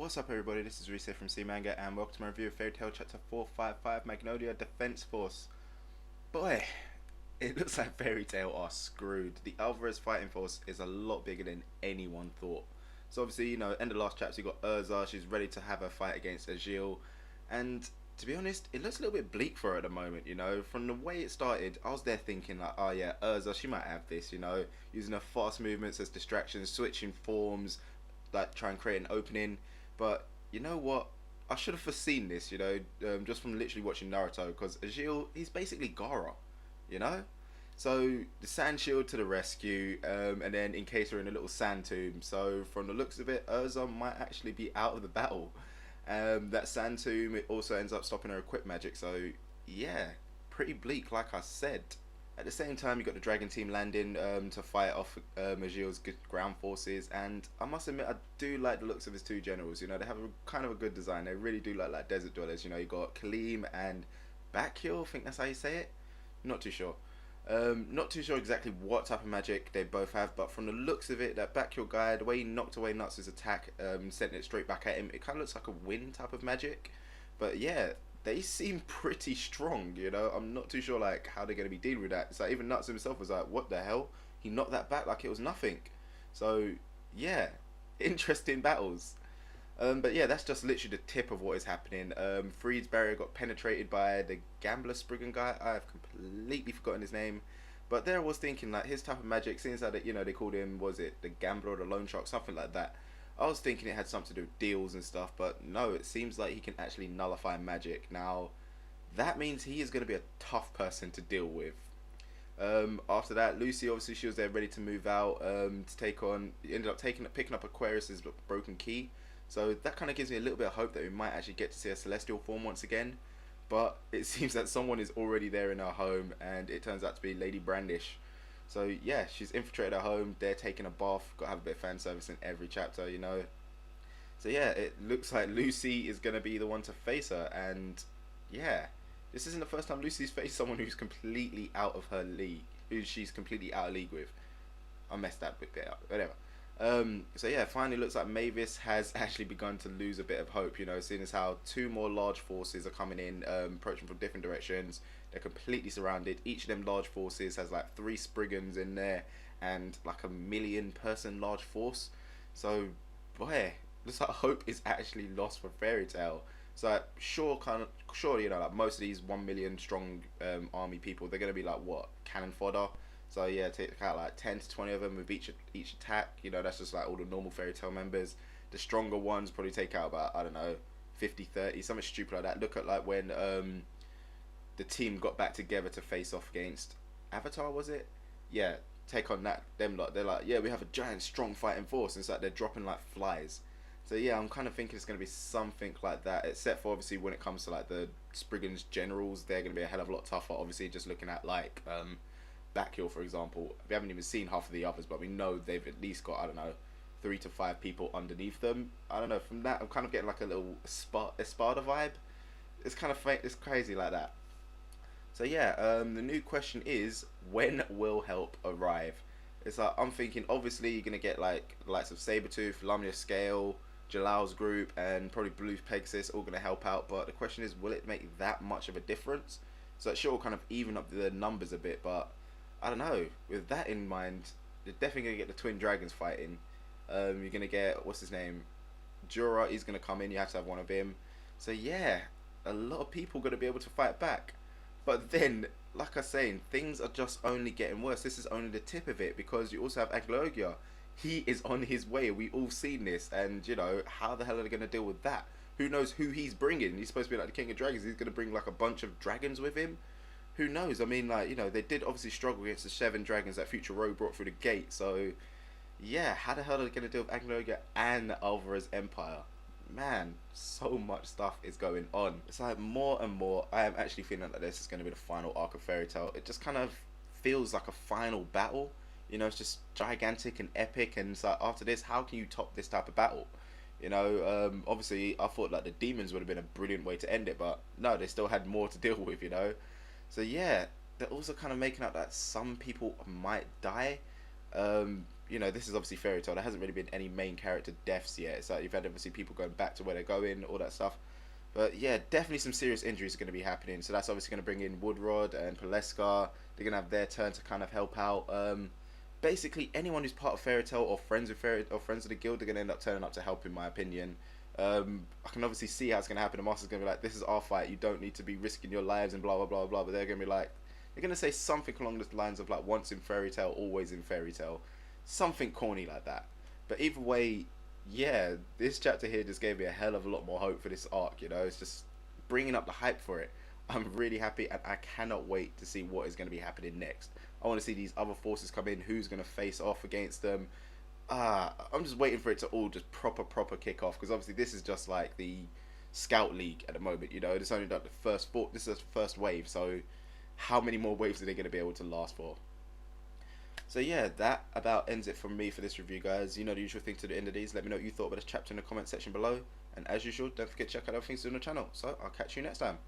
What's up everybody, this is Reese from C Manga and welcome to my review of Fairy Tail Chapter 455 Magnolia Defense Force. Boy, it looks like Fairy Tail are screwed. The Alveraz fighting force is a lot bigger than anyone thought. So obviously, end of last chapter you got Urza, she's ready to have a fight against Agil. And to be honest, it looks a little bit bleak for her at the moment, From the way it started, I was there thinking like, oh yeah, Urza, she might have this, using her fast movements as distractions, switching forms, like try and create an opening. But you know what? I should have foreseen this, just from literally watching Naruto, because Agil, he's basically Gaara, you know? So the sand shield to the rescue, and then encase her in a little sand tomb. So from the looks of it, Urza might actually be out of the battle. That sand tomb, it also ends up stopping her equip magic. So yeah, pretty bleak, like I said. At the same time, you got the Dragon Team landing to fight off Magil's good ground forces, and I must admit, I do like the looks of his two generals. They have kind of a good design. They really do look like desert dwellers. You got Kaleem and Bakyo, I think that's how you say it. Not too sure. Not too sure exactly what type of magic they both have, but from the looks of it, that Bakyo guy, the way he knocked away Nuts' attack, sent it straight back at him, it kind of looks like a wind type of magic. But yeah, they seem pretty strong, I'm not too sure like how they're going to be dealing with that. It's like even Nuts himself was like, what the hell? He knocked that back like it was nothing. So yeah, interesting battles. But yeah, that's just literally the tip of what is happening. Freed's barrier got penetrated by the Gambler Spriggan guy. I've completely forgotten his name. But there I was thinking like his type of magic, since that they called him, was it the Gambler or the Loan Shark, something like that. I was thinking it had something to do with deals and stuff, but no, it seems like he can actually nullify magic. Now, that means he is going to be a tough person to deal with. After that, Lucy, obviously, she was there ready to move out to take on, ended up picking up Aquarius's broken key. So that kind of gives me a little bit of hope that we might actually get to see a celestial form once again. But it seems that someone is already there in her home, and it turns out to be Lady Brandish. So yeah, she's infiltrated her home, they're taking a bath, gotta have a bit of fan service in every chapter, So yeah, it looks like Lucy is gonna be the one to face her, and yeah, this isn't the first time Lucy's faced someone who's completely out of her league, who she's completely out of league with. I messed that bit up, whatever. So yeah, finally looks like Mavis has actually begun to lose a bit of hope, seeing as how two more large forces are coming in, approaching from different directions. They're completely surrounded. Each of them large forces has like 3 Spriggans in there and like a 1,000,000-person large force. So boy, looks like hope is actually lost for Fairy Tail. So surely like most of these 1,000,000 strong army people, they're gonna be like what, cannon fodder. So yeah, take out like 10 to 20 of them with each attack. That's just like all the normal Fairy Tail members. The stronger ones probably take out about, I don't know, 50, 30, something stupid like that. Look at like when the team got back together to face off against Avatar, was it? Yeah, take on them lot. They're like, yeah, we have a giant strong fighting force, and it's like they're dropping like flies. So yeah, I'm kind of thinking it's going to be something like that, except for obviously when it comes to like the Spriggan's generals, they're going to be a hell of a lot tougher. Obviously, just looking at like Bakyo, for example, we haven't even seen half of the others, but we know they've at least got, I don't know, 3 to 5 people underneath them. I don't know, from that I'm kind of getting like a little Espada vibe. It's kind of it's crazy like that. So yeah, the new question is, when will help arrive? It's like, I'm thinking obviously you're going to get like the likes of Sabretooth, Lumnia Scale, Jalal's group, and probably Blue Pegasus all going to help out, but the question is, will it make that much of a difference? So it sure will kind of even up the numbers a bit, but I don't know. With that in mind, you're definitely going to get the Twin Dragons fighting. You're going to get, what's his name? Jura, he's going to come in, you have to have one of him. So yeah, a lot of people going to be able to fight back. But then, like I was saying, things are just only getting worse. This is only the tip of it, because you also have Magnolia. He is on his way. We all seen this, and how the hell are they going to deal with that? Who knows who he's bringing? He's supposed to be like the King of Dragons. He's going to bring like a bunch of dragons with him. Who knows? I mean, like, they did obviously struggle against the 7 dragons that Future Road brought through the gate. So yeah, how the hell are they going to deal with Magnolia and the Alveraz Empire? Man, so much stuff is going on. It's like more and more I am actually feeling that this is going to be the final arc of Fairy Tail. It just kind of feels like a final battle. It's just gigantic and epic, and it's like, after this, how can you top this type of battle? Obviously I thought like the demons would have been a brilliant way to end it, but no, they still had more to deal with. So yeah, they're also kind of making out that some people might die. you know, this is obviously Fairy Tail. There hasn't really been any main character deaths yet. It's like you've had obviously people going back to where they're going, all that stuff. But yeah, definitely some serious injuries are going to be happening. So that's obviously going to bring in Woodrod and Paleska. They're going to have their turn to kind of help out. Basically, anyone who's part of Fairy Tail or friends with friends of the guild, they're going to end up turning up to help, in my opinion. I can obviously see how it's going to happen. The Master's going to be like, this is our fight. You don't need to be risking your lives and blah, blah, blah, blah. But they're going to be like, they're going to say something along the lines of like, once in Fairy Tail, always in Fairy Tail. Something corny like that. But either way, yeah, this chapter here just gave me a hell of a lot more hope for this arc, you know. It's just bringing up the hype for it. I'm really happy, and I cannot wait to see what is going to be happening next. I want to see these other forces come in, who's going to face off against them. I'm just waiting for it to all just proper kick off, because obviously this is just like the Scout League at the moment, you know. It's only like this is the first wave, so how many more waves are they going to be able to last for? So yeah, that about ends it from me for this review, guys. You know the usual thing to the end of these. Let me know what you thought about this chapter in the comment section below. And as usual, don't forget to check out other things on the channel. So I'll catch you next time.